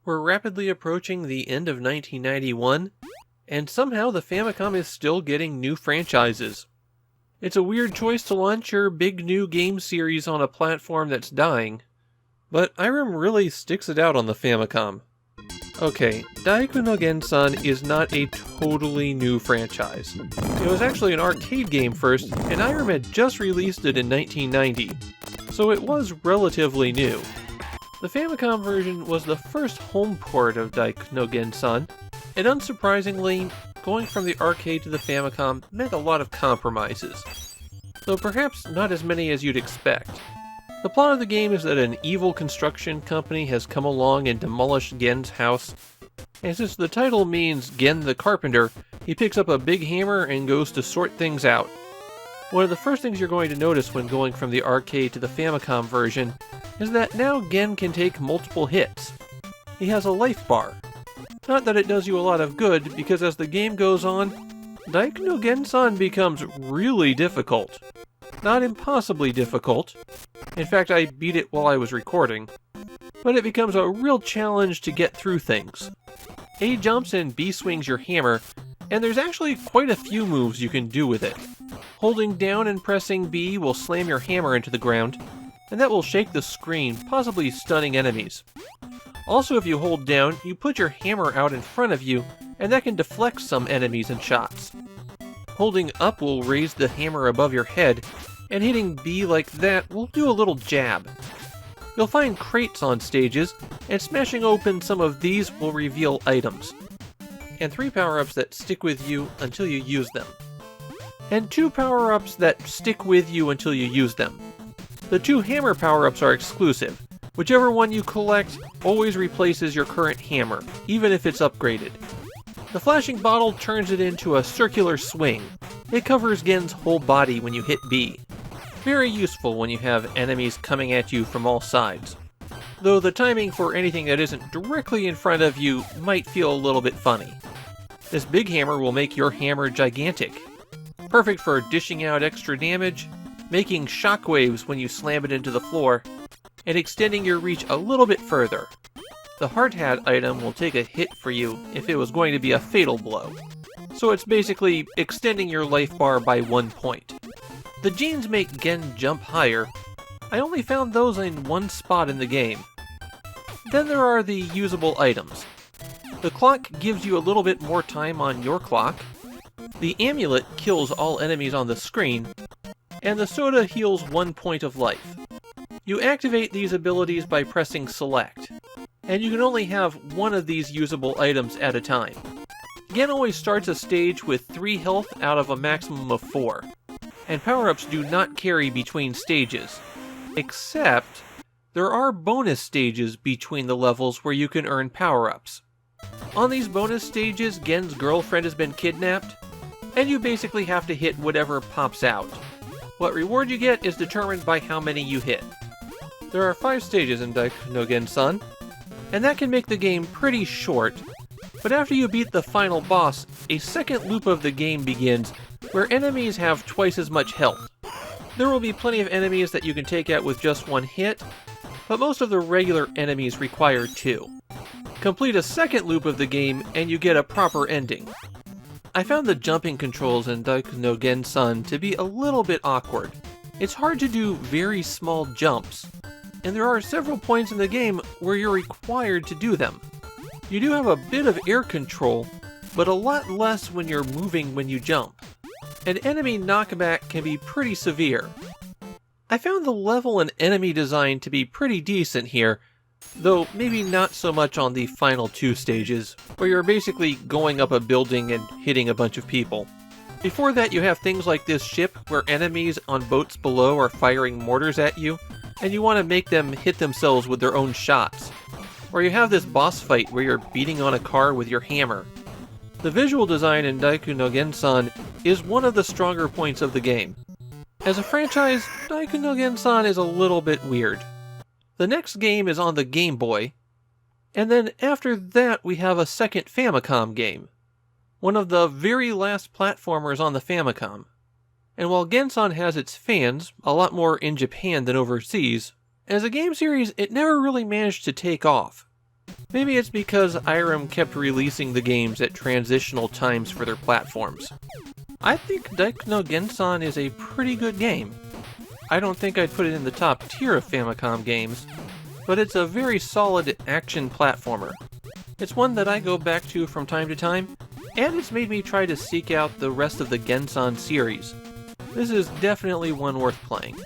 We're rapidly approaching the end of 1991, and somehow the Famicom is still getting new franchises. It's a weird choice to launch your big new game series on a platform that's dying, but Irem really sticks it out on the Famicom. Okay, Daiku no Gensan is not a totally new franchise. It was actually an arcade game first, and Irem had just released it in 1990, so it was relatively new. The Famicom version was the first home port of Daiku no Gensan, and unsurprisingly, going from the arcade to the Famicom meant a lot of compromises, though perhaps not as many as you'd expect. The plot of the game is that an evil construction company has come along and demolished Gen's house, and since the title means Gen the Carpenter, he picks up a big hammer and goes to sort things out. One of the first things you're going to notice when going from the arcade to the Famicom version is that now Gen can take multiple hits. He has a life bar. Not that it does you a lot of good, because as the game goes on, Daiku no Gensan becomes really difficult. Not impossibly difficult. In fact, I beat it while I was recording. But it becomes a real challenge to get through things. A jumps and B swings your hammer, and there's actually quite a few moves you can do with it. Holding down and pressing B will slam your hammer into the ground, and that will shake the screen, possibly stunning enemies. Also, if you hold down, you put your hammer out in front of you, and that can deflect some enemies and shots. Holding up will raise the hammer above your head, and hitting B like that will do a little jab. You'll find crates on stages, and smashing open some of these will reveal items. And 3 power-ups that stick with you until you use them. And 2 power-ups that stick with you until you use them. The 2 hammer power-ups are exclusive. Whichever one you collect always replaces your current hammer, even if it's upgraded. The flashing bottle turns it into a circular swing. It covers Gen's whole body when you hit B. Very useful when you have enemies coming at you from all sides. Though the timing for anything that isn't directly in front of you might feel a little bit funny. This big hammer will make your hammer gigantic. Perfect for dishing out extra damage, making shockwaves when you slam it into the floor, and extending your reach a little bit further. The hard hat item will take a hit for you if it was going to be a fatal blow. So it's basically extending your life bar by 1 point. The genes make Gen jump higher. I only found those in one spot in the game. Then there are the usable items. The clock gives you a little bit more time on your clock. The amulet kills all enemies on the screen. And the soda heals 1 point of life. You activate these abilities by pressing select, and you can only have one of these usable items at a time. Gen always starts a stage with 3 health out of a maximum of 4, and power-ups do not carry between stages, except there are bonus stages between the levels where you can earn power-ups. On these bonus stages, Gen's girlfriend has been kidnapped, and you basically have to hit whatever pops out. What reward you get is determined by how many you hit. There are 5 stages in Daiku no Gensan, and that can make the game pretty short, but after you beat the final boss, a second loop of the game begins where enemies have twice as much health. There will be plenty of enemies that you can take out with just 1 hit, but most of the regular enemies require 2. Complete a second loop of the game and you get a proper ending. I found the jumping controls in Daiku no Gensan to be a little bit awkward. It's hard to do very small jumps, and there are several points in the game where you're required to do them. You do have a bit of air control, but a lot less when you're moving when you jump. An enemy knockback can be pretty severe. I found the level and enemy design to be pretty decent here, though maybe not so much on the final 2 stages, where you're basically going up a building and hitting a bunch of people. Before that, you have things like this ship where enemies on boats below are firing mortars at you, and you want to make them hit themselves with their own shots. Or you have this boss fight where you're beating on a car with your hammer. The visual design in Daiku no Gensan is one of the stronger points of the game. As a franchise, Daiku no Gensan is a little bit weird. The next game is on the Game Boy, and then after that we have a second Famicom game. One of the very last platformers on the Famicom. And while Gensan has its fans, a lot more in Japan than overseas, as a game series it never really managed to take off. Maybe it's because Irem kept releasing the games at transitional times for their platforms. I think Daiku no Gensan is a pretty good game. I don't think I'd put it in the top tier of Famicom games, but it's a very solid action platformer. It's one that I go back to from time to time, and it's made me try to seek out the rest of the Gensan series. This is definitely one worth playing.